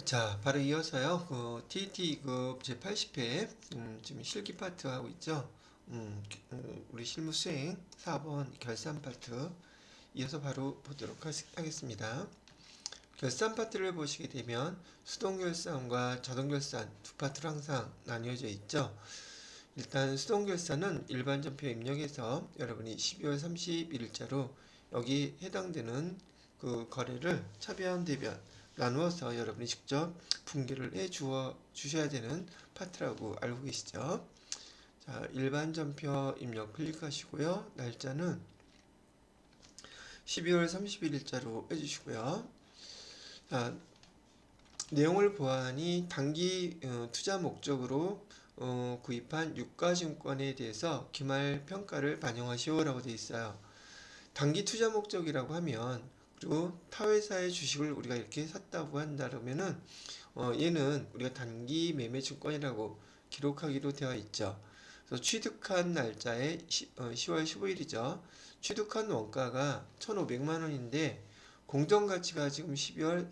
자, 바로 이어서요. TET2급 제80회 지금 실기 파트 하고 있죠. 우리 실무 수행 4번 결산 파트 이어서 바로 보도록 하겠습니다. 결산 파트를 보시게 되면 수동 결산과 자동 결산 두 파트로 항상 나뉘어져 있죠. 일단 수동 결산은 일반 전표 입력해서 여러분이 12월 31일자로 여기 해당되는 그 거래를 차변 대변 나누어서 여러분이 직접 분기를 해 주셔야 되는 파트라고 알고 계시죠. 자, 일반 전표 입력 클릭하시고요. 날짜는 12월 31일자로 해주시고요. 자, 내용을 보아하니 단기 투자 목적으로 구입한 유가증권에 대해서 기말 평가를 반영하시오라고 되어 있어요. 단기 투자 목적이라고 하면 그리고 타 회사의 주식을 우리가 이렇게 샀다고 한다 그러면은 얘는 우리가 단기 매매 증권이라고 기록하기로 되어 있죠. 그래서 취득한 날짜에 10월 15일이죠. 취득한 원가가 1,500만 원인데 공정가치가 지금 12월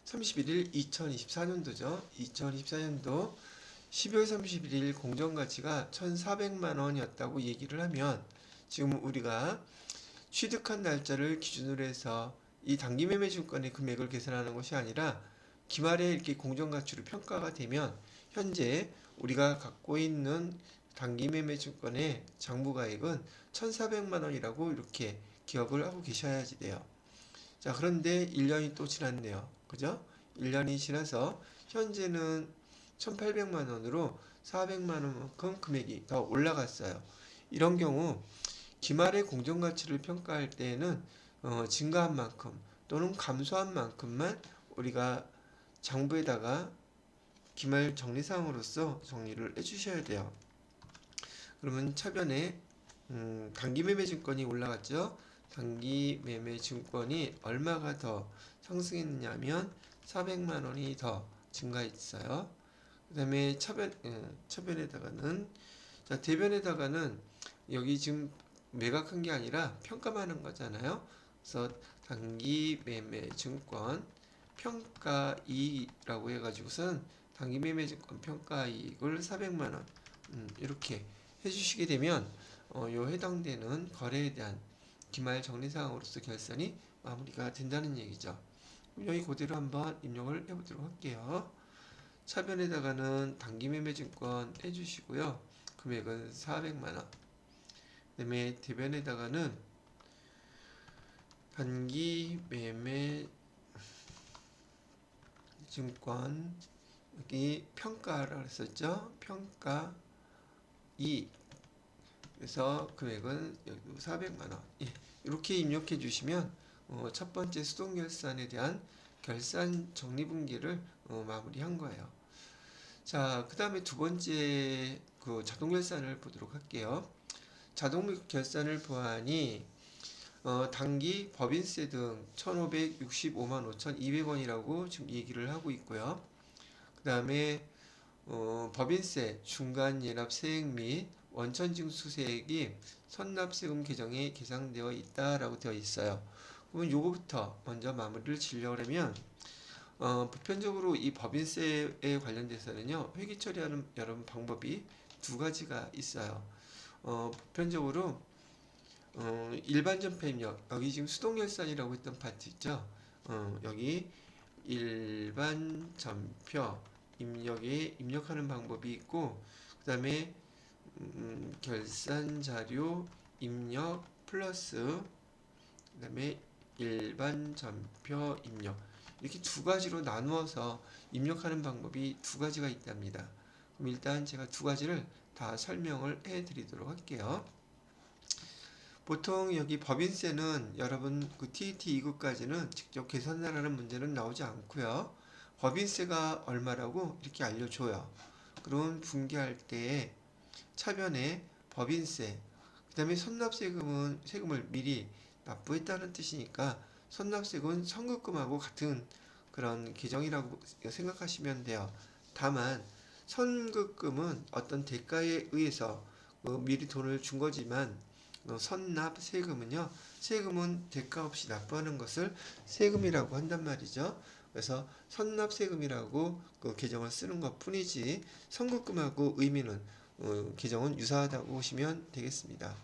31일 2024년도죠. 2024년도 12월 31일 공정가치가 1,400만 원이었다고 얘기를 하면 지금 우리가 취득한 날짜를 기준으로 해서 이 단기 매매 증권의 금액을 계산하는 것이 아니라 기말에 이렇게 공정가치로 평가가 되면 현재 우리가 갖고 있는 단기 매매 증권의 장부가액은 1,400만 원이라고 이렇게 기억을 하고 계셔야지 돼요. 자, 그런데 1년이 또 지났네요. 그죠? 1년이 지나서 현재는 1,800만 원으로 400만 원만큼 금액이 더 올라갔어요. 이런 경우 기말의 공정가치를 평가할 때에는 증가한 만큼 또는 감소한 만큼만 우리가 장부에다가 기말 정리사항으로서 정리를 해주셔야 돼요. 그러면 차변에 단기 매매 증권이 올라갔죠. 단기 매매 증권이 얼마가 더 상승했냐면 400만 원이 더 증가했어요. 그 다음에 차변에다가는 자, 대변에다가는 여기 지금 매각한 게 아니라 평가만 한 거잖아요. 그래서 단기 매매 증권 평가이익이라고 해가지고선 단기 매매 증권 평가이익을 400만 원 이렇게 해주시게 되면 요 해당되는 거래에 대한 기말 정리사항으로서 결산이 마무리가 된다는 얘기죠. 여기 그대로 한번 입력을 해보도록 할게요. 차변에다가는 단기 매매 증권 해주시고요. 금액은 400만 원. 그 다음에 대변에다가는 단기 매매 증권 여기 평가라고 했었죠. 평가 2 그래서 금액은 여기 400만 원. 예, 이렇게 입력해 주시면 첫 번째 수동 결산에 대한 결산 정리분기를 마무리한 거예요. 자, 그 다음에 두 번째 그 자동 결산을 보도록 할게요. 자동 결산을 보아하니 단기 법인세 등 1,565만 5,200원이라고 지금 얘기를 하고 있고요. 그 다음에 법인세, 중간예납세액 및 원천징수세액이 선납세금 계정에 계상되어 있다라고 되어 있어요. 그러면 요거부터 먼저 마무리를 지려면 보편적으로 이 법인세에 관련돼서는요 회계 처리하는 여러 방법이 두 가지가 있어요. 보편적으로 일반 전표 입력 여기 지금 수동결산이라고 했던 파트 있죠. 여기 일반 전표 입력에 입력하는 방법이 있고 그 다음에 결산 자료 입력 플러스 그 다음에 일반 전표 입력 이렇게 두 가지로 나누어서 입력하는 방법이 두 가지가 있답니다. 그럼 일단 제가 두 가지를 다 설명을 해 드리도록 할게요. 보통 여기 법인세는 여러분 그 TET 2급까지는 직접 계산하라는 문제는 나오지 않고요. 법인세가 얼마라고 이렇게 알려줘요. 그럼 분기할 때 차변에 법인세, 그 다음에 선납세금은 세금을 미리 납부했다는 뜻이니까 선납세금은 선급금하고 같은 그런 계정이라고 생각하시면 돼요. 다만 선급금은 어떤 대가에 의해서 미리 돈을 준 거지만 선납 세금은요 세금은 대가 없이 납부하는 것을 세금이라고 한단 말이죠. 그래서 선납세금이라고 그 계정을 쓰는 것 뿐이지 선급금하고 의미는 계정은 유사하다고 보시면 되겠습니다.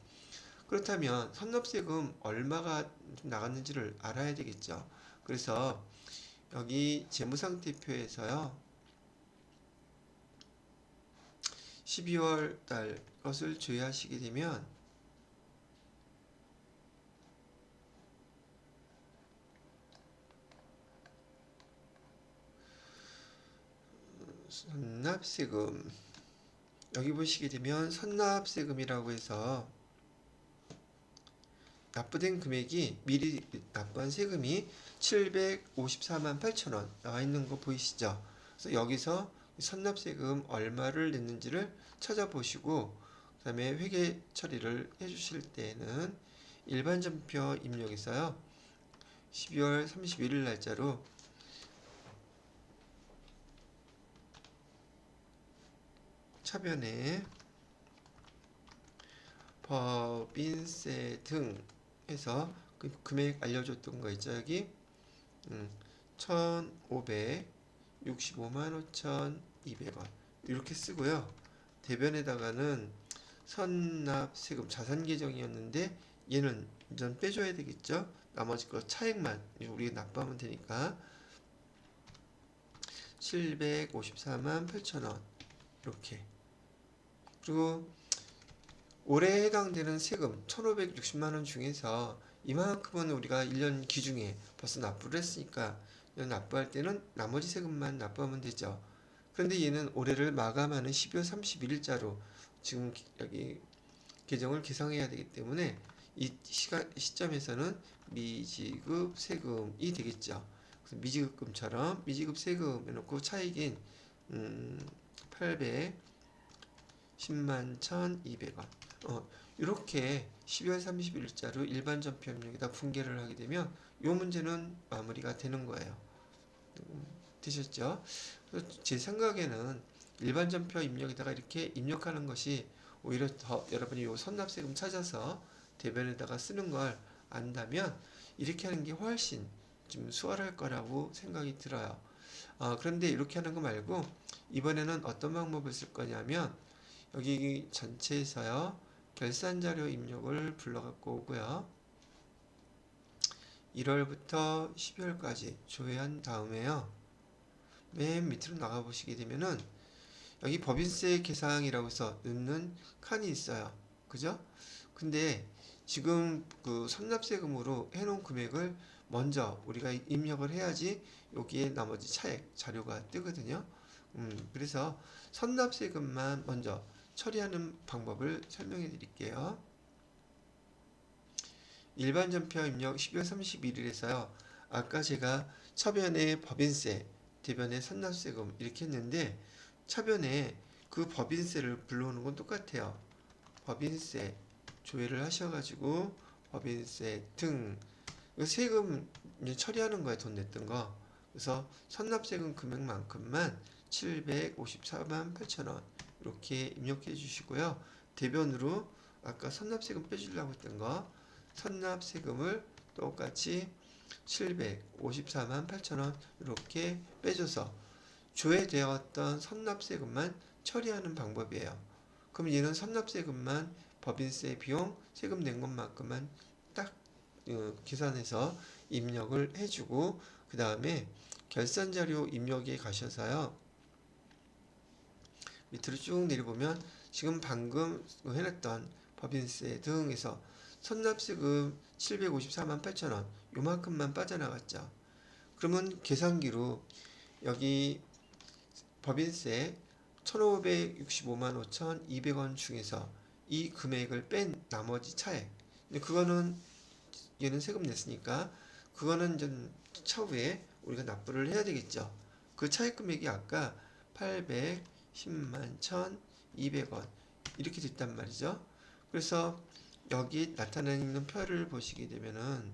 그렇다면 선납세금 얼마가 좀 나갔는지를 알아야 되겠죠. 그래서 여기 재무상태표에서요 12월 달 것을 조회하시게 되면 선납세금 여기 보시게 되면 선납세금이라고 해서 납부된 금액이 미리 납부한 세금이 754만 8천 원 나와 있는 거 보이시죠? 그래서 여기서 선납세금 얼마를 냈는지를 찾아보시고 그 다음에 회계 처리를 해주실 때는 일반 전표 입력에서요 12월 31일 날짜로 차변에 법인세 등 해서 그 금액 알려줬던 거 있죠 여기 1565만 5,200원 이렇게 쓰고요 대변에다가는 선납세금 자산 계정이었는데 얘는 이전 빼줘야 되겠죠 나머지 거 차액만 우리가 납부하면 되니까 754만 8천원 이렇게 그리고 올해 해당되는 세금 1,560만원 중에서 이만큼은 우리가 1년 기중에 벌써 납부를 했으니까 납부할 때는 나머지 세금만 납부하면 되죠. 그런데 얘는 올해를 마감하는 12월 31일자로 지금 여기 계정을 개상해야 되기 때문에 이 시점에서는 미지급 세금이 되겠죠. 그래서 미지급금처럼 미지급 세금 해놓고 차익인 810만 1,200원 이렇게 12월 31일자로 일반 전표 입력에다 분계를 하게 되면 이 문제는 마무리가 되는 거예요. 되셨죠? 제 생각에는 일반 전표 입력에다가 이렇게 입력하는 것이 오히려 더 여러분이 요 선납세금 찾아서 대변에다가 쓰는 걸 안다면 이렇게 하는 게 훨씬 좀 수월할 거라고 생각이 들어요. 그런데 이렇게 하는 거 말고 이번에는 어떤 방법을 쓸 거냐면 여기 전체에서요 결산자료 입력을 불러갖고 오고요 1월부터 12월까지 조회한 다음에요 맨 밑으로 나가 보시게 되면은 여기 법인세 계상이라고 해서 넣는 칸이 있어요 그죠? 근데 지금 그 선납세금으로 해놓은 금액을 먼저 우리가 입력을 해야지 여기에 나머지 차액 자료가 뜨거든요 그래서 선납세금만 먼저 처리하는 방법을 설명해 드릴게요. 일반 전표 입력 12월 31일에서요. 아까 제가 차변에 법인세, 대변에 선납세금 이렇게 했는데 차변에 그 법인세를 불러오는 건 똑같아요. 법인세 조회를 하셔가지고 법인세 등 세금 처리하는 거에 돈 냈던 거 그래서 선납세금 금액만큼만 754만 8천원 이렇게 입력해 주시고요. 대변으로 아까 선납세금 빼주려고 했던 거 선납세금을 똑같이 754만 8천원 이렇게 빼줘서 조회되었던 선납세금만 처리하는 방법이에요. 그럼 얘는 선납세금만 법인세 비용 세금 낸 것만큼만 딱 계산해서 입력을 해주고 그 다음에 결산자료 입력에 가셔서요. 밑으로 쭉 내려보면 지금 방금 해놨던 법인세 등에서 선납세금 754만 8천원 요만큼만 빠져나갔죠. 그러면 계산기로 여기 법인세 1,565만 5,200원 중에서 이 금액을 뺀 나머지 차액 근데 그거는 얘는 세금 냈으니까 그거는 좀 차후에 우리가 납부를 해야 되겠죠. 그 차액 금액이 아까 810만 1,200원 이렇게 됐단 말이죠. 그래서 여기 나타나 있는 표를 보시게 되면은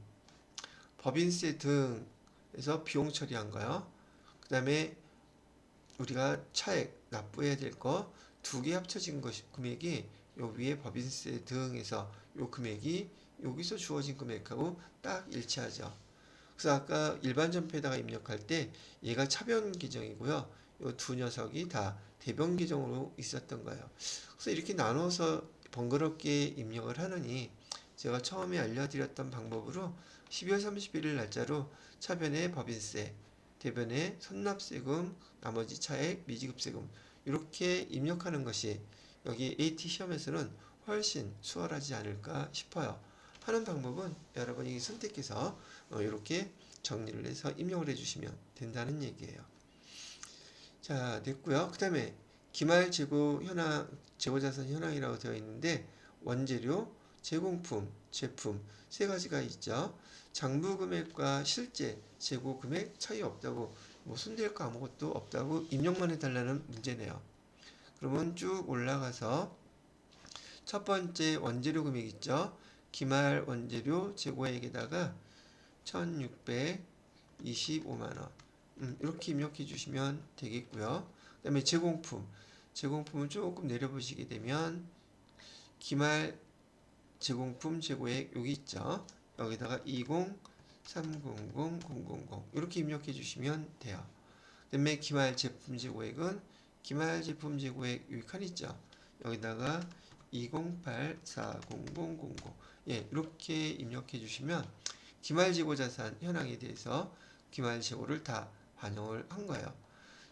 법인세 등에서 비용 처리한 거요. 그 다음에 우리가 차액 납부해야 될 거 두 개 합쳐진 것이 금액이 요 위에 법인세 등에서 요 금액이 여기서 주어진 금액하고 딱 일치하죠. 그래서 아까 일반 전표에다가 입력할 때 얘가 차변 계정이고요. 요 두 녀석이 다 대변 계정으로 있었던 거예요. 그래서 이렇게 나눠서 번거롭게 입력을 하느니 제가 처음에 알려드렸던 방법으로 12월 31일 날짜로 차변에 법인세, 대변에 선납세금, 나머지 차액, 미지급세금 이렇게 입력하는 것이 여기 AT 시험에서는 훨씬 수월하지 않을까 싶어요. 하는 방법은 여러분이 선택해서 이렇게 정리를 해서 입력을 해주시면 된다는 얘기예요. 자, 됐고요. 그 다음에 기말 재고 현황, 재고자산 현황이라고 되어 있는데 원재료, 제공품, 제품 세 가지가 있죠. 장부 금액과 실제 재고 금액 차이 없다고 뭐 손댈 거 아무것도 없다고 입력만 해달라는 문제네요. 그러면 쭉 올라가서 첫 번째 원재료 금액 있죠. 기말 원재료 재고액에다가 1625만원 이렇게 입력해 주시면 되겠고요. 그 다음에 제공품은 조금 내려보시게 되면 기말 제공품 재고액 여기 있죠. 여기다가 2030000 이렇게 입력해 주시면 돼요. 그 다음에 기말 제품 재고액은 기말 제품 재고액 여기 칸 있죠. 여기다가 2084000 예, 이렇게 입력해 주시면 기말 재고 자산 현황에 대해서 기말 재고를 다 반영을 한 거예요.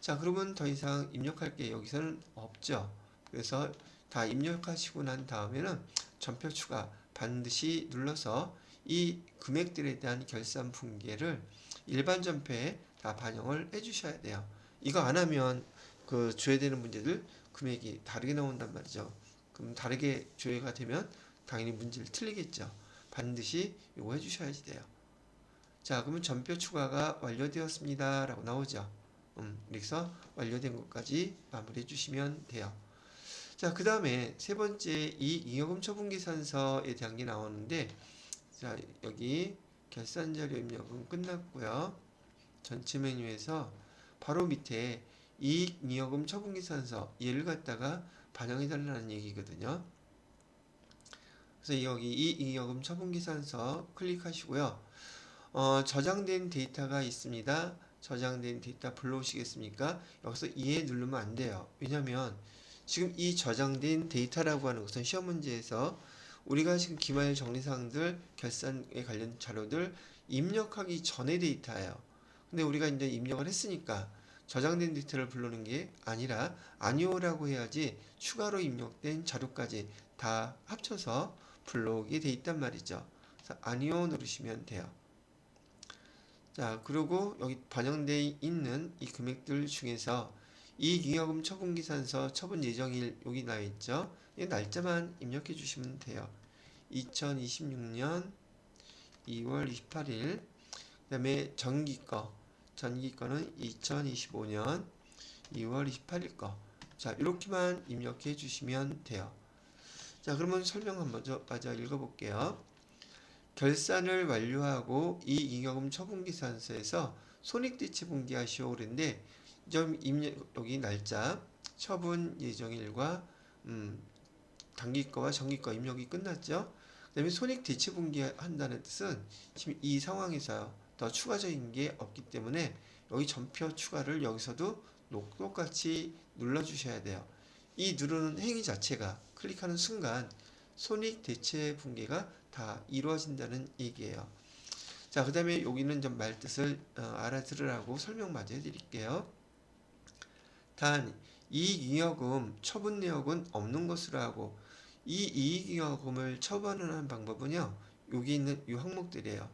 자, 그러면 더 이상 입력할 게 여기서는 없죠. 그래서 다 입력하시고 난 다음에는 전표 추가 반드시 눌러서 이 금액들에 대한 결산 분계를 일반 전표에 다 반영을 해 주셔야 돼요. 이거 안 하면 그 조회되는 문제들 금액이 다르게 나온단 말이죠. 그럼 다르게 조회가 되면 당연히 문제를 틀리겠죠. 반드시 이거 해 주셔야지 돼요. 자, 그러면 전표 추가가 완료되었습니다 라고 나오죠. 그래서 완료된 것까지 마무리해 주시면 돼요. 자, 그 다음에 세 번째 이익잉여금 처분계산서에 대한 게 나오는데, 자, 여기 결산자료 입력은 끝났고요. 전체 메뉴에서 바로 밑에 이익잉여금 처분계산서 얘를 갖다가 반영해 달라는 얘기거든요. 그래서 여기 이익잉여금 처분계산서 클릭하시고요. 저장된 데이터가 있습니다. 저장된 데이터 불러오시겠습니까? 여기서 이해 누르면 안 돼요. 왜냐면 지금 이 저장된 데이터라고 하는 것은 시험 문제에서 우리가 지금 기말 정리사항들, 결산에 관련 자료들 입력하기 전의 데이터예요. 근데 우리가 이제 입력을 했으니까 저장된 데이터를 부르는 게 아니라 아니오라고 해야지 추가로 입력된 자료까지 다 합쳐서 불러오게 돼 있단 말이죠. 그래서 아니오 누르시면 돼요. 자, 그리고 여기 반영되어 있는 이 금액들 중에서 이익잉여금 처분계산서 처분 예정일 여기 나와 있죠. 이 날짜만 입력해 주시면 돼요. 2026년 2월 28일. 그 다음에 전기 거는 2025년 2월 28일 거. 자, 이렇게만 입력해 주시면 돼요. 자, 그러면 설명 한번 먼저 읽어볼게요. 결산을 완료하고 이익잉여금 처분계산서에서 손익대체 분기하시오 그랬는데 좀 여기 날짜 처분 예정일과 단기거와 정기거 입력이 끝났죠. 그 다음에 손익대체 분기한다는 뜻은 지금 이 상황에서 더 추가적인 게 없기 때문에 여기 전표 추가를 여기서도 똑같이 눌러주셔야 돼요. 이 누르는 행위 자체가 클릭하는 순간 손익대체 분기가 다 이루어진다는 얘기예요. 자, 그 다음에 여기는 좀 말뜻을 알아들으라고 설명 마저 해드릴게요. 단, 이익잉여금 처분 내역은 없는 것으로 하고 이 이익잉여금을 처분하는 방법은요. 여기 있는 이 항목들이에요.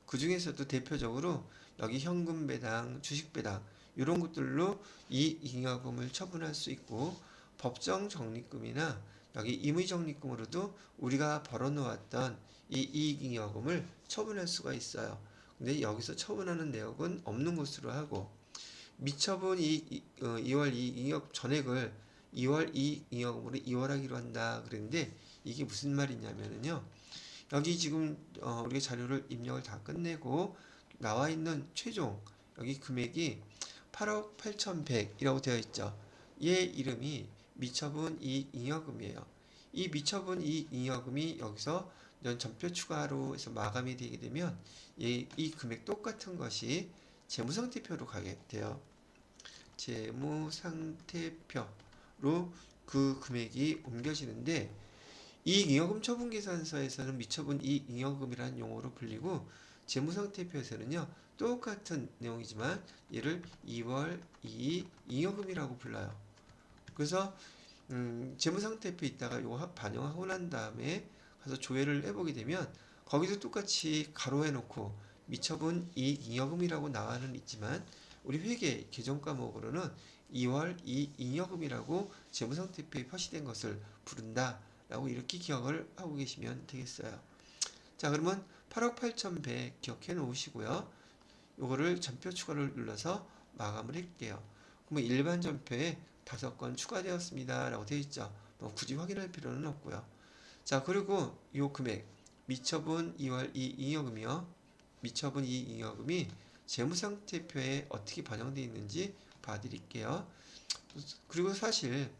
그 중에서도 대표적으로 여기 현금 배당, 주식 배당 이런 것들로 이익잉여금을 처분할 수 있고 법정 적립금이나 여기 임의적립금으로도 우리가 벌어놓았던 이 이익잉여금을 처분할 수가 있어요. 근데 여기서 처분하는 내역은 없는 것으로 하고 미처분 2월 이익잉여 전액을 2월 이익잉여금으로 이월하기로 한다 그랬는데 이게 무슨 말이냐면요. 여기 지금 우리가 자료를 입력을 다 끝내고 나와 있는 최종 여기 금액이 8억 8,100이라고 되어 있죠. 얘 이름이 미처분 이익잉여금이에요. 이 미처분 이익잉여금이 여기서 이런 전표 추가로 해서 마감이 되게 되면 이 금액 똑같은 것이 재무상태표로 가게 돼요. 재무상태표로 그 금액이 옮겨지는데 이익잉여금 처분계산서에서는 미처분 이익잉여금이라는 용어로 불리고 재무상태표에서는요 똑같은 내용이지만 얘를 2월 이익잉여금이라고 불러요. 그래서 재무상태표 있다가 요거 반영하고 난 다음에 가서 조회를 해보게 되면 거기도 똑같이 가로해 놓고 미처분 이익잉여금이라고 나와는 있지만 우리 회계 개정 과목으로는 2월 이익잉여금이라고 재무상태표에 표시된 것을 부른다 라고 이렇게 기억을 하고 계시면 되겠어요. 자, 그러면 8억 8,100 기억해 놓으시고요. 요거를 전표 추가를 눌러서 마감을 할게요. 그러면 일반 전표에 5건 추가되었습니다 라고 되어 있죠. 뭐 굳이 확인할 필요는 없고요. 자, 그리고 요 금액 미처분 2월 이익잉여금이요. 미처분 이익잉여금이 재무상태표에 어떻게 반영되어 있는지 봐드릴게요. 그리고 사실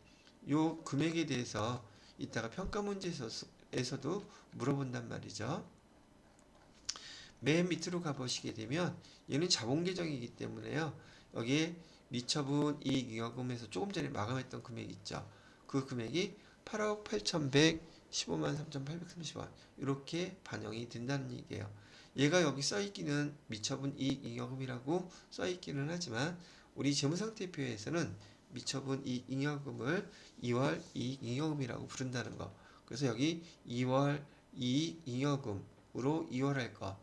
요 금액에 대해서 이따가 평가 문제에서도 물어본단 말이죠. 맨 밑으로 가보시게 되면 얘는 자본 계정이기 때문에요. 여기에 미처분 이익잉여금에서 조금 전에 마감했던 금액 있죠. 그 금액이 8억 8,115만 3,830원 이렇게 반영이 된다는 얘기예요. 얘가 여기 써있기는 미처분 이익잉여금이라고 써있기는 하지만 우리 재무상태표에서는 미처분 이익잉여금을 2월 이익잉여금이라고 부른다는 거. 그래서 여기 2월 이익잉여금으로 2월 할 거.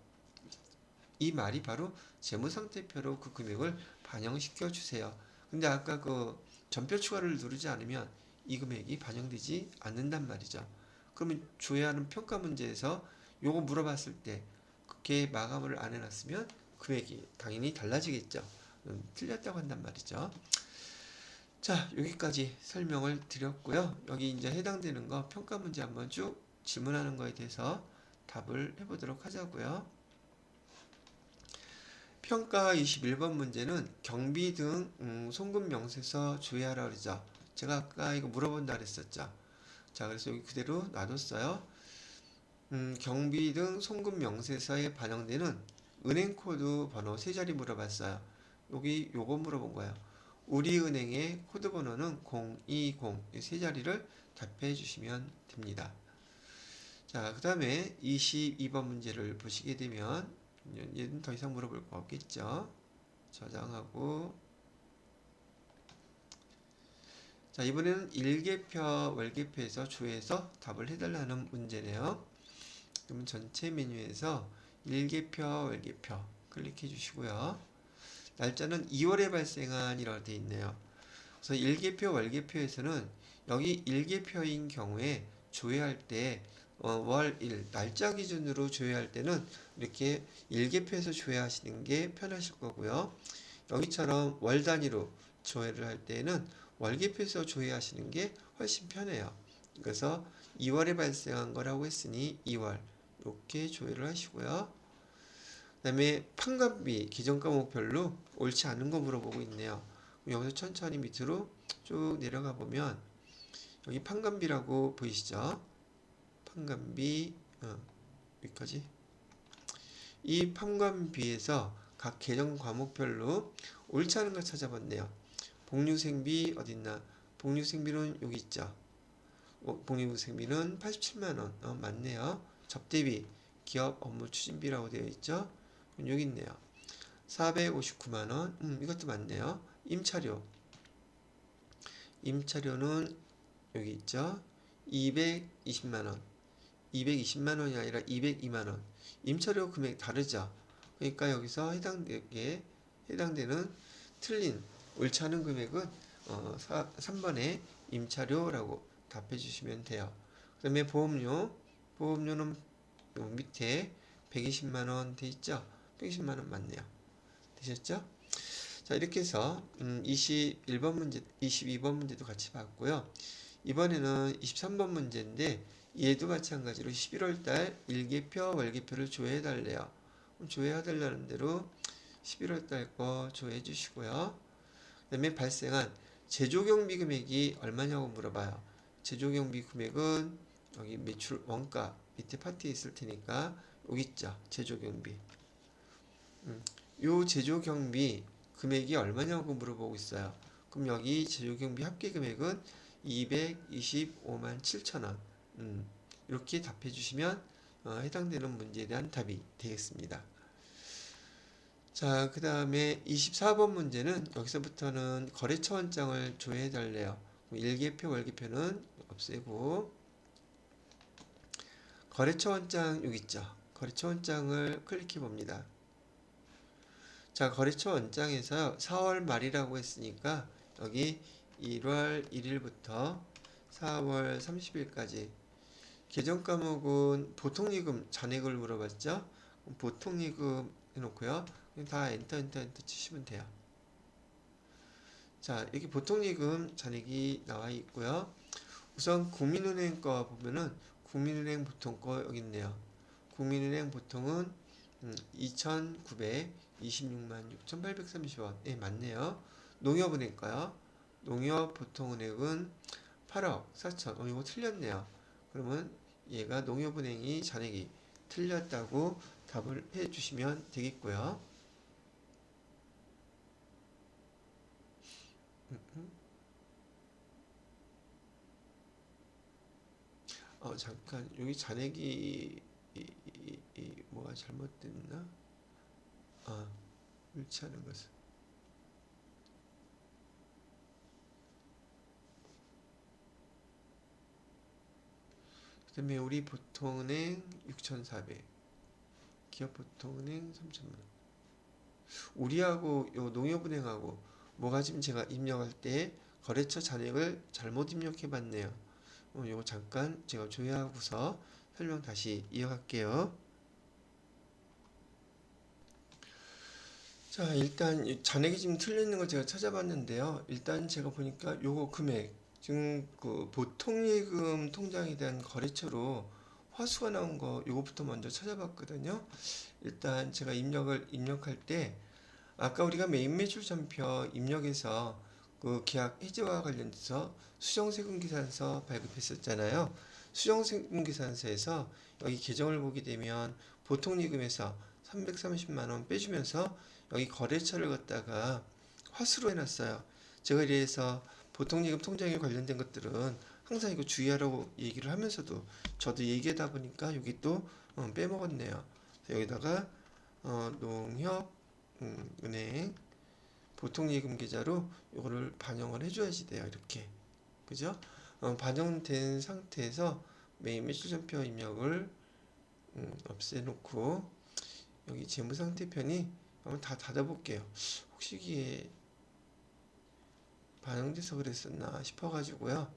이 말이 바로 재무상태표로 그 금액을 반영시켜 주세요. 근데 아까 그 전표 추가를 누르지 않으면 이 금액이 반영되지 않는단 말이죠. 그러면 조회하는 평가 문제에서 요거 물어봤을 때 그렇게 마감을 안 해놨으면 금액이 당연히 달라지겠죠. 틀렸다고 한단 말이죠. 자, 여기까지 설명을 드렸고요. 여기 이제 해당되는 거 평가 문제 한번 쭉 질문하는 거에 대해서 답을 해보도록 하자고요. 평가 21번 문제는 경비 등 송금 명세서 조회하라 그러죠. 제가 아까 이거 물어본다 그랬었죠. 자, 그래서 여기 그대로 놔뒀어요. 경비 등 송금 명세서에 반영되는 은행 코드 번호 3자리 물어봤어요. 여기 요거 물어본 거예요. 우리은행의 코드 번호는 020, 이 3자리를 답해 주시면 됩니다. 자, 그 다음에 22번 문제를 보시게 되면 얘는 더 이상 물어볼 거 없겠죠. 저장하고, 자, 이번에는 일개표, 월개표에서 조회해서 답을 해달라는 문제네요. 그러면 전체 메뉴에서 일개표, 월개표 클릭해 주시고요. 날짜는 2월에 발생한 이라고 되어 있네요. 그래서 일개표, 월개표에서는 여기 일개표인 경우에 조회할 때 월, 일, 날짜 기준으로 조회할 때는 이렇게 일개표에서 조회하시는 게 편하실 거고요. 여기처럼 월 단위로 조회를 할 때는 월개표에서 조회하시는 게 훨씬 편해요. 그래서 2월에 발생한 거라고 했으니 2월 이렇게 조회를 하시고요. 그 다음에 판관비 기존 과목별로 옳지 않은 거 물어보고 있네요. 여기서 천천히 밑으로 쭉 내려가 보면 여기 판관비라고 보이시죠? 판관비 여기까지. 이 판관비에서 각 계정 과목별로 옳지 않은 걸 찾아봤네요. 복류생비 어딨나? 복류생비는 여기 있죠. 복류생비는 87만원. 맞네요. 접대비 기업 업무 추진비라고 되어 있죠. 여기 있네요. 459만원. 이것도 맞네요. 임차료. 임차료는 여기 있죠. 220만원. 220만원이 아니라 202만원. 임차료 금액 다르죠. 그러니까 여기서 해당되는 틀린 옳지 않은 금액은 3번에 임차료라고 답해 주시면 돼요. 그 다음에 보험료는 밑에 120만원 돼 있죠. 120만원 맞네요. 되셨죠? 자, 이렇게 해서 21번 문제, 22번 문제도 같이 봤고요. 이번에는 23번 문제인데 얘도 마찬가지로 11월달 일개표, 월개표를 조회해 달래요. 조회해 달라는 대로 11월달 거 조회해 주시고요. 그 다음에 발생한 제조경비 금액이 얼마냐고 물어봐요. 제조경비 금액은 여기 매출 원가 밑에 파트에 있을 테니까 여기 있죠. 제조경비. 요 제조경비 금액이 얼마냐고 물어보고 있어요. 그럼 여기 제조경비 합계 금액은 225만 7천원. 이렇게 답해 주시면 해당되는 문제에 대한 답이 되겠습니다. 자, 그 다음에 24번 문제는 여기서부터는 거래처 원장을 조회해 달래요. 일개표, 월개표는 없애고 거래처 원장 여기 있죠. 거래처 원장을 클릭해 봅니다. 자, 거래처 원장에서 4월 말이라고 했으니까 여기 1월 1일부터 4월 30일까지 계정 과목은 보통예금 잔액을 물어봤죠. 보통예금 해놓고요. 그냥 다 엔터 치시면 돼요. 자, 여기 보통예금 잔액이 나와 있고요. 우선 국민은행 거 보면은 국민은행 보통 거 여기 있네요. 국민은행 보통은 2,926만 6,830원. 예, 맞네요. 농협은행 거요. 농협 보통은행은 8억 4천. 이거 틀렸네요. 그러면 얘가 농협은행이 잔액이 틀렸다고 답을 해 주시면 되겠고요. 잠깐 여기 잔액이 뭐가 잘못됐나? 일치하는 것은 그 다음에 우리 보통은행 6,400 기업보통은행 3,000만 우리하고 요 농협은행하고 뭐가 지금 제가 입력할 때 거래처 잔액을 잘못 입력해 봤네요. 요거 잠깐 제가 조회하고서 설명 다시 이어갈게요. 자, 일단 잔액이 지금 틀려 있는 걸 제가 찾아봤는데요. 일단 제가 보니까 요거 금액 지금 그 보통예금 통장에 대한 거래처로 화수가 나온 거 요거부터 먼저 찾아봤거든요. 일단 제가 입력할 때 아까 우리가 메인 매출 전표 입력해서 그 계약 해지와 관련돼서 수정세금계산서 발급했었잖아요. 수정세금계산서에서 여기 계정을 보게 되면 보통예금에서 330만 원 빼주면서 여기 거래처를 갖다가 화수로 해놨어요. 제가 이래서 보통예금 통장에 관련된 것들은 항상 이거 주의하라고 얘기를 하면서도 저도 얘기하다 보니까 여기 또 빼먹었네요. 여기다가 농협 은행 보통예금 계좌로 이거를 반영을 해줘야지 돼요. 이렇게 그죠? 반영된 상태에서 메인 매출전표 입력을 없애놓고 여기 재무상태편이 한번 다 닫아볼게요. 혹시 이게 반영돼서 그랬었나 싶어가지고요.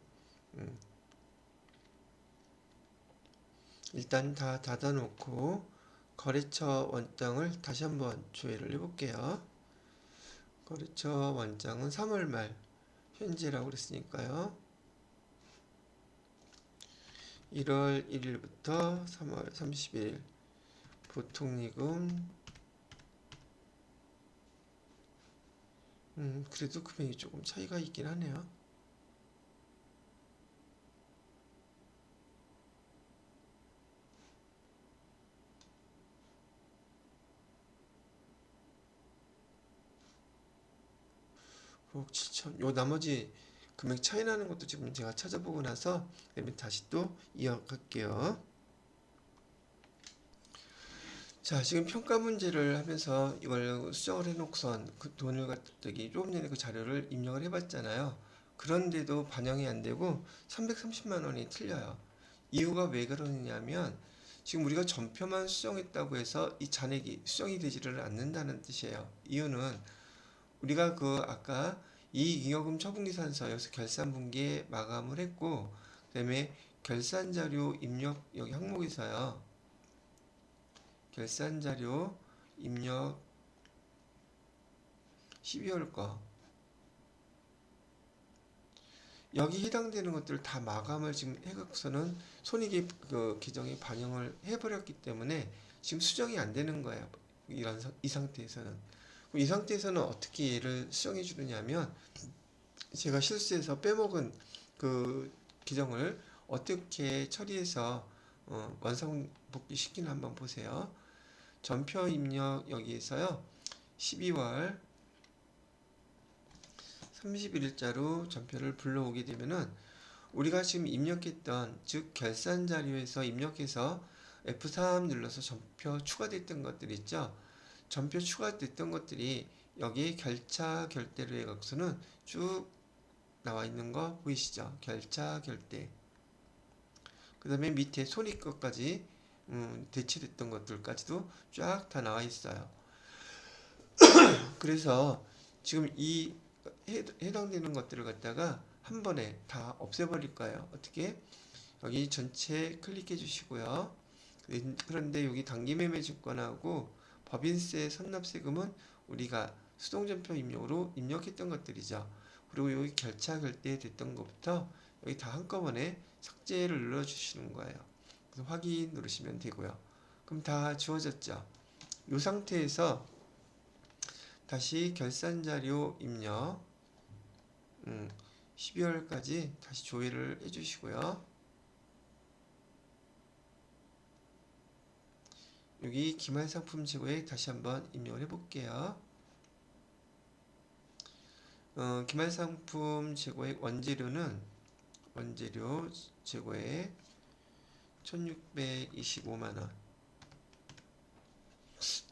일단 다 닫아놓고 거래처 원장을 다시 한번 조회를 해볼게요. 거래처 원장은 3월 말 현재라고 그랬으니까요. 1월 1일부터 3월 30일 보통예금 그래도 금액이 조금 차이가 있긴 하네요. 그 7천. 요 나머지 금액 차이 나는 것도 지금 제가 찾아보고 나서 다시 또 이어갈게요. 자, 지금 평가 문제를 하면서 이걸 수정을 해놓고선 그 돈을 갖다기 조금 전에 그 자료를 입력을 해봤잖아요. 그런데도 반영이 안 되고 330만 원이 틀려요. 이유가 왜 그러냐면 지금 우리가 전표만 수정했다고 해서 이 잔액이 수정이 되지를 않는다는 뜻이에요. 이유는 우리가 그 아까 이익잉여금 처분계산서 여기서 결산분기에 마감을 했고 그다음에 결산자료 입력 여기 항목에서요. 결산자료 입력 12월 거 여기 해당되는 것들 다 마감을 지금 해갖고서는 손익의 그 계정에 반영을 해버렸기 때문에 지금 수정이 안 되는 거예요. 이 상태에서는. 이 상태에서는 어떻게 얘를 수정해 주느냐면 제가 실수해서 빼먹은 그 계정을 어떻게 처리해서 원상복귀 시키는 한번 보세요. 전표 입력 여기에서요. 12월 31일자로 전표를 불러오게 되면은 우리가 지금 입력했던 즉 결산 자료에서 입력해서 F3 눌러서 전표 추가됐던 것들 있죠. 전표 추가됐던 것들이 여기 결차 결대로 해갖고서는 쭉 나와 있는 거 보이시죠? 결차 결대. 그 다음에 밑에 손익 것까지 대체됐던 것들까지도 쫙 다 나와 있어요. 그래서 지금 이 해당되는 것들을 갖다가 한 번에 다 없애버릴 거예요. 어떻게? 여기 전체 클릭해 주시고요. 그런데 여기 단기매매증권하고 법인세 선납세금은 우리가 수동전표 입력으로 입력했던 것들이죠. 그리고 여기 결차 결대됐던 것부터 여기 다 한꺼번에 삭제를 눌러주시는 거예요. 그래서 확인 누르시면 되고요. 그럼 다 지워졌죠. 이 상태에서 다시 결산자료 입력 12월까지 다시 조회를 해주시고요. 여기 기말상품 재고에 다시 한번 입력을 해볼게요. 기말상품 재고의 원재료 재고에 1625만원.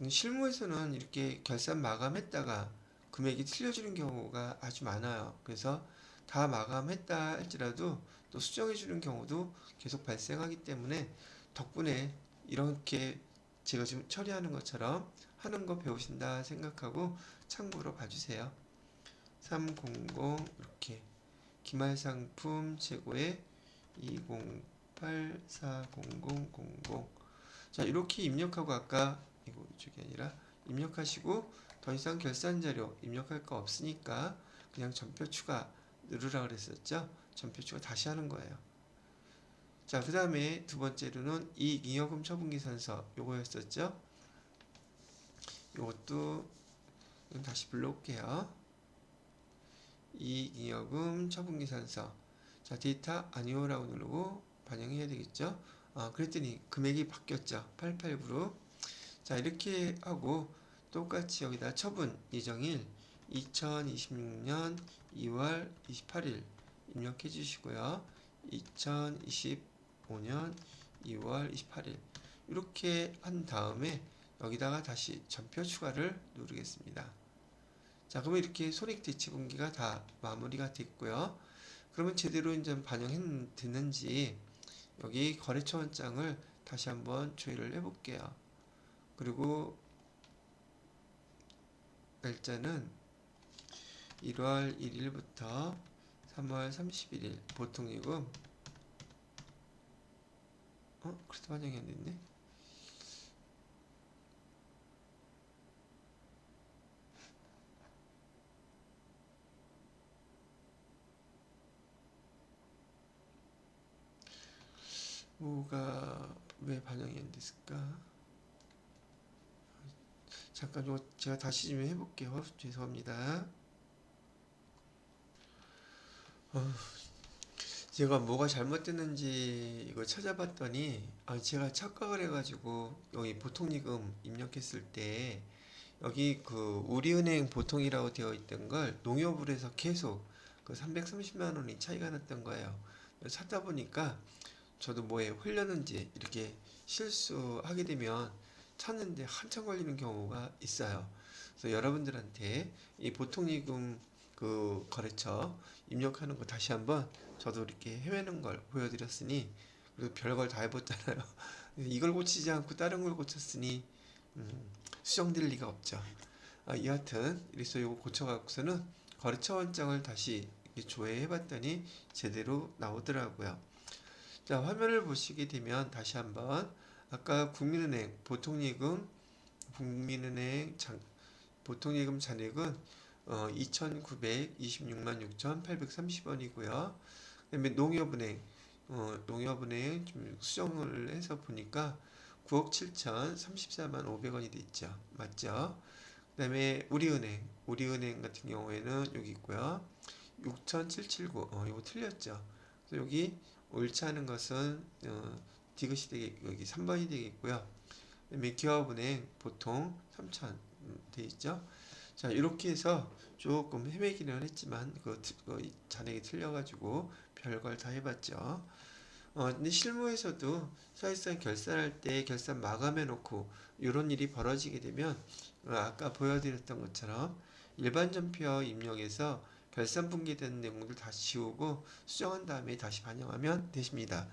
실무에서는 이렇게 결산 마감했다가 금액이 틀려지는 경우가 아주 많아요. 그래서 다 마감했다 할지라도 또 수정해주는 경우도 계속 발생하기 때문에 덕분에 이렇게 제가 지금 처리하는 것처럼 하는 거 배우신다 생각하고 참고로 봐주세요. 300 이렇게 기말상품 재고에 20840000 자 이렇게 입력하고 아까 이거 이쪽이 아니라 입력하시고 더 이상 결산자료 입력할 거 없으니까 그냥 전표 추가 누르라 그랬었죠. 전표 추가 다시 하는 거예요. 자 그 다음에 두 번째로는 이익잉여금 처분기산서 요거였었죠. 요것도 다시 불러올게요. 이익잉여금 처분기산서 자 데이터 아니오라고 누르고 반영해야 되겠죠. 그랬더니 금액이 바뀌었죠. 889로 자 이렇게 하고 똑같이 여기다 처분 예정일 2026년 2월 28일 입력해 주시고요. 2025년 2월 28일 이렇게 한 다음에 여기다가 다시 전표 추가를 누르겠습니다. 자 그러면 이렇게 손익대체분기가 다 마무리가 됐고요. 그러면 제대로 이제 반영됐는지 여기 거래처원장을 다시 한번 조회를 해볼게요. 그리고 날짜는 1월 1일부터 3월 31일 보통이금 그래도 반영이 안 됐네. 뭐가 왜 반영이 안 됐을까? 잠깐 이거 제가 다시 좀 해볼게요. 죄송합니다. 제가 뭐가 잘못됐는지 이거 찾아봤더니 제가 착각을 해가지고 여기 보통리금 입력했을 때 여기 그 우리은행 보통이라고 되어 있던 걸 농협으로 해서 계속 그 330만 원이 차이가 났던 거예요. 찾다 보니까 저도 뭐에 홀렸는지 이렇게 실수하게 되면 찾는데 한참 걸리는 경우가 있어요. 그래서 여러분들한테 이 보통리금 그 거래처 입력하는 거 다시 한번 저도 이렇게 헤매는 걸 보여드렸으니 그리고 별걸 다 해봤잖아요. 이걸 고치지 않고 다른 걸 고쳤으니 수정될 리가 없죠. 여하튼 그래서 이거 고쳐갖고서는 거래처 원장을 다시 조회해봤더니 제대로 나오더라고요. 자 화면을 보시게 되면 다시 한번 아까 국민은행 보통예금 보통예금 잔액은 2,926만 6,830원이고요. 그다음에 농협은행 좀 수정을 해서 보니까 9억 7,034만 500원이 됐죠. 맞죠? 그다음에 우리은행 같은 경우에는 여기 있고요. 6,779 이거 틀렸죠. 그래서 여기 옳지 않은 것은 디귿이 여기 3번이 되겠고요. 그다음에 기업은행 보통 3천 돼 있죠. 자, 이렇게 해서 조금 헤매기는 했지만 그 잔액이 틀려가지고 별걸 다 해봤죠. 근데 실무에서도 사실상 결산할 때 결산 마감해 놓고 이런 일이 벌어지게 되면 아까 보여드렸던 것처럼 일반 전표 입력해서 결산 분기된 내용들 다시 지우고 수정한 다음에 다시 반영하면 되십니다.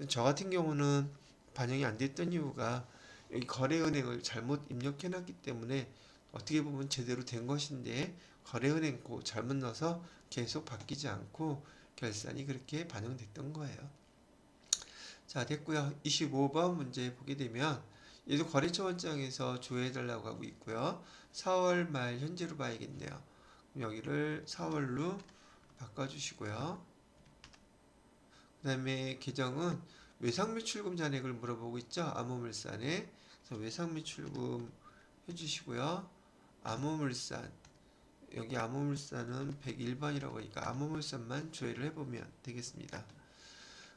저 같은 경우는 반영이 안 됐던 이유가 여기 거래은행을 잘못 입력해 놨기 때문에 어떻게 보면 제대로 된 것인데 거래은행 거 잘못 넣어서 계속 바뀌지 않고 결산이 그렇게 반영됐던 거예요. 자, 됐고요. 25번 문제 보게 되면 얘도 거래처 원장에서 조회해달라고 하고 있고요. 4월 말 현재로 봐야겠네요. 그럼 여기를 4월로 바꿔주시고요. 그 다음에 계정은 외상미 출금 잔액을 물어보고 있죠. 암호물산에. 그래서 외상미 출금 해주시고요. 암호물산. 여기 암호물산은 101번이라고 하니까 암호물산만 조회를 해보면 되겠습니다.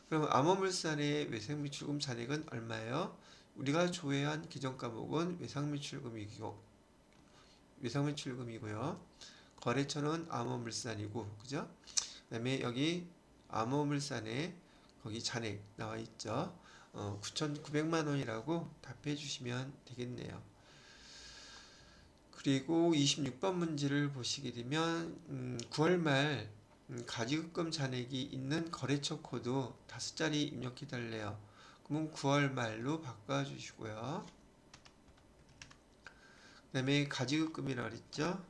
그럼 암호물산의 외상미 출금 잔액은 얼마예요? 우리가 조회한 기존 과목은 외상미 출금이고요. 거래처는 암호물산이고, 그죠? 그 다음에 여기 암호물산에 거기 잔액 나와 있죠. 9,900만 원이라고 답해 주시면 되겠네요. 그리고 26번 문제를 보시게 되면 9월 말 가지급금 잔액이 있는 거래처 코드 5자리 입력해 달래요. 그러면 9월 말로 바꿔주시고요. 그 다음에 가지급금이라고 그랬죠.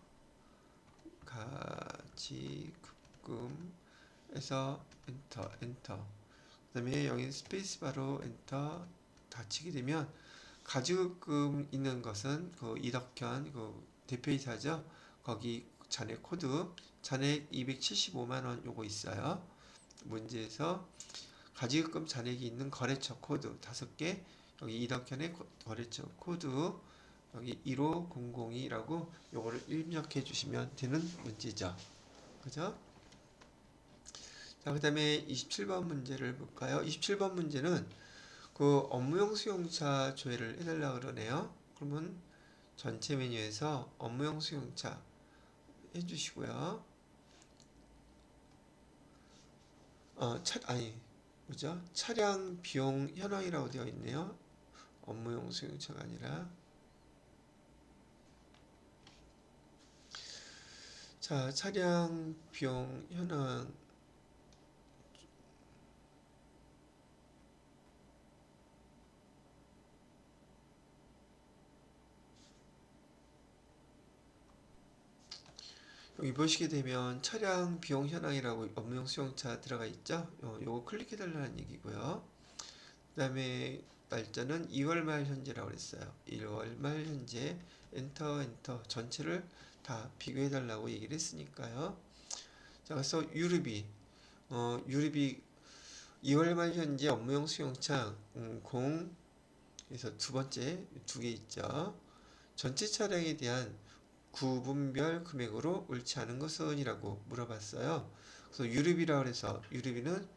가지급금에서 엔터. 그 다음에 여기 스페이스바로 엔터 다 치게 되면 가지급금 있는 것은 그 이덕현 그 대표이사죠. 거기 잔액 코드 잔액 275만 원 요거 있어요. 문제에서 가지급금 잔액이 있는 거래처 코드 5개 여기 이덕현의 거래처 코드 여기 15002라고 요거를 입력해 주시면 되는 문제죠. 그죠? 자, 그 다음에 27번 문제를 볼까요? 27번 문제는 그 업무용 수용차 조회를 해달라 그러네요. 그러면 전체 메뉴에서 업무용 수용차 해주시고요. 뭐죠? 차량 비용 현황이라고 되어 있네요. 업무용 수용차가 아니라. 자, 차량 비용 현황. 여기 보시게 되면 차량 비용 현황이라고 업무용 수용차 들어가 있죠. 요거 클릭해 달라는 얘기고요. 그 다음에 날짜는 2월 말 현재라고 그랬어요. 1월 말 현재 엔터 전체를 다 비교해 달라고 얘기를 했으니까요. 자, 그래서 유류비 2월 말 현재 업무용 수용차 공에서 두 번째 2개 있죠. 전체 차량에 대한 구분별 금액으로 옳지 않은 것은 이라고 물어봤어요. 그래서 유류비라고 해서 유류비는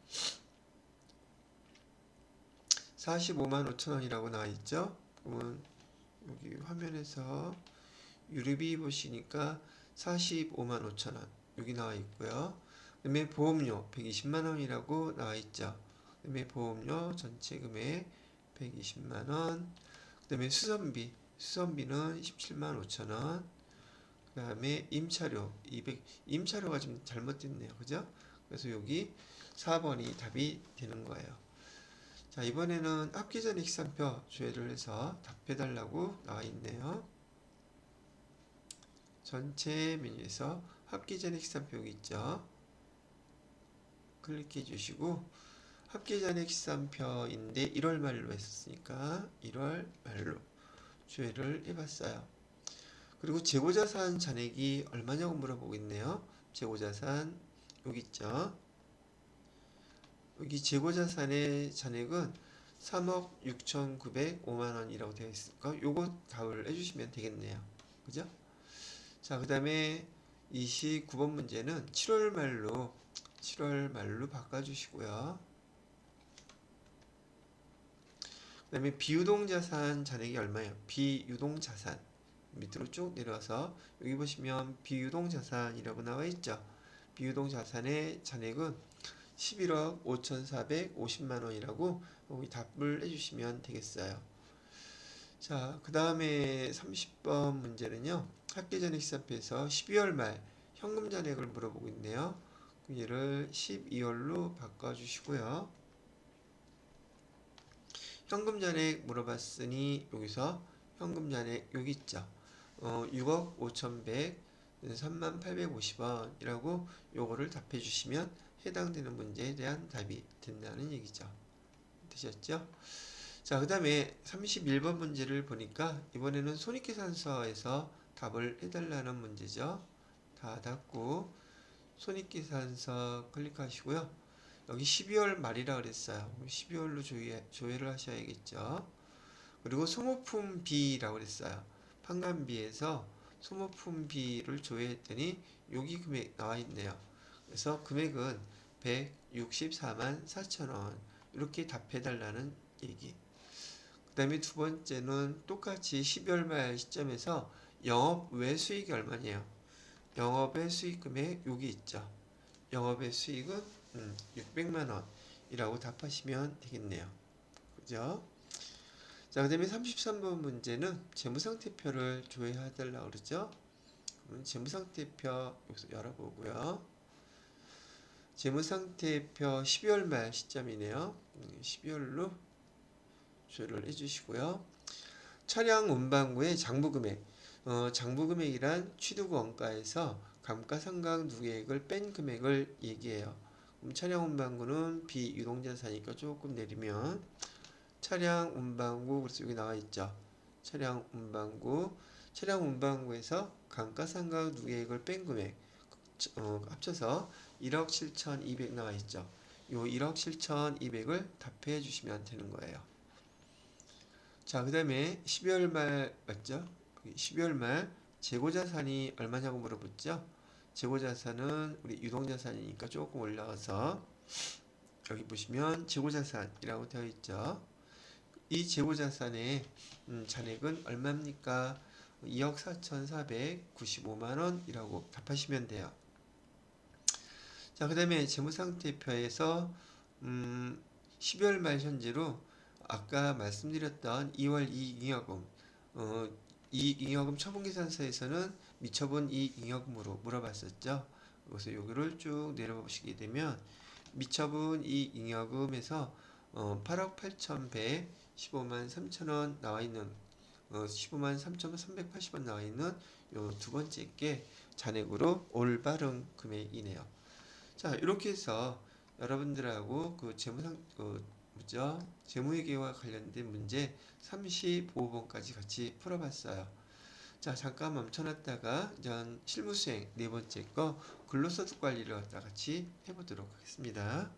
45만 5천 원이라고 나와 있죠. 그러면 여기 화면에서 유류비 보시니까 45만 5천 원 여기 나와 있고요. 그 다음에 보험료 120만 원이라고 나와 있죠. 그 다음에 보험료 전체 금액 120만 원. 그 다음에 수선비는 17만 5천 원. 그 다음에 임차료 200 임차료가 좀 잘못됐네요. 그죠? 그래서 여기 4번이 답이 되는 거예요. 자, 이번에는 합계전액 시산표 조회를 해서 답해달라고 나와 있네요. 전체 메뉴에서 합계전액 시산표 여기 있죠. 클릭해 주시고 합계전액 시산표인데 1월 말로 했었으니까 1월 말로 조회를 해봤어요. 그리고 재고자산 잔액이 얼마냐고 물어보고 있네요. 재고자산 여기 있죠. 여기 재고자산의 잔액은 3억 6,905만 원이라고 되어 있으니까 요거 답을 해주시면 되겠네요. 그죠? 자, 그 다음에 29번 문제는 7월 말로 바꿔주시고요. 그다음에 비유동자산 잔액이 얼마예요? 비유동자산 밑으로 쭉 내려와서 여기 보시면 비유동자산이라고 나와 있죠. 비유동자산의 잔액은 11억 5,450만 원이라고 여기 답을 해주시면 되겠어요. 자, 그 다음에 30번 문제는요. 학계전액시장표에서 12월 말 현금 잔액을 물어보고 있네요. 얘를 12월로 바꿔주시고요. 현금 잔액 물어봤으니 여기서 현금 잔액 여기 있죠. 6억 5,100 3850원이라고 요거를 답해 주시면 해당되는 문제에 대한 답이 된다는 얘기죠. 되셨죠? 자, 그 다음에 31번 문제를 보니까 이번에는 손익계산서에서 답을 해달라는 문제죠. 다 닫고 손익계산서 클릭하시고요. 여기 12월 말이라 그랬어요. 12월로 조회를 하셔야겠죠. 그리고 소모품 B라고 그랬어요. 판관비에서 소모품 B를 조회했더니 여기 금액 나와 있네요. 그래서 금액은 164만 4천 원 이렇게 답해달라는 얘기. 그 다음에 두 번째는 똑같이 12월 말 시점에서 영업 외 수익이 얼마냐요? 영업의 수익 금액 여기 있죠. 영업의 수익은 600만 원이라고 답하시면 되겠네요. 그죠? 자, 그 다음에 33번 문제는 재무상태표를 조회해달라고 그러죠. 그러면 재무상태표 여기서 열어보고요. 재무상태표 12월 말 시점이네요. 12월로 조회를 해주시고요. 차량 운반구의 장부금액. 장부금액이란 취득 원가에서 감가상각 누계액을 뺀 금액을 얘기해요. 그럼 차량 운반구는 비유동자산이니까 조금 내리면 차량 운반구 그래서 여기 나와 있죠. 차량 운반구에서 감가상각 누계액을 뺀 금액 합쳐서 1억 7,200 나와 있죠. 요 1억 7,200을 답해 주시면 되는 거예요. 자, 그 다음에 12월 말 맞죠? 12월 말 재고자산이 얼마냐고 물어봤죠? 재고자산은 우리 유동자산이니까 조금 올라가서 여기 보시면 재고자산이라고 되어 있죠. 이 재고자산의 잔액은 얼마입니까? 2억 4,495만 원이라고 답하시면 돼요. 자, 그 다음에 재무상태표에서 12월 말 현재로 아까 말씀드렸던 2월 이익잉여금 이익잉여금 처분계산서에서는 미처분 이익잉여금으로 물어봤었죠. 그래서 여기를 쭉 내려보시게 되면 미처분 이익잉여금에서 8억 8,100 15만 3천원 나와 있는 15만 3,380원 나와 있는 요 두 번째 게 잔액으로 올바른 금액이네요. 자, 이렇게 해서 여러분들하고 그 재무회계와 관련된 문제 35번까지 같이 풀어봤어요. 자, 잠깐 멈춰놨다가 실무수행 네 번째 거 근로소득 관리를 갖다 같이 해보도록 하겠습니다.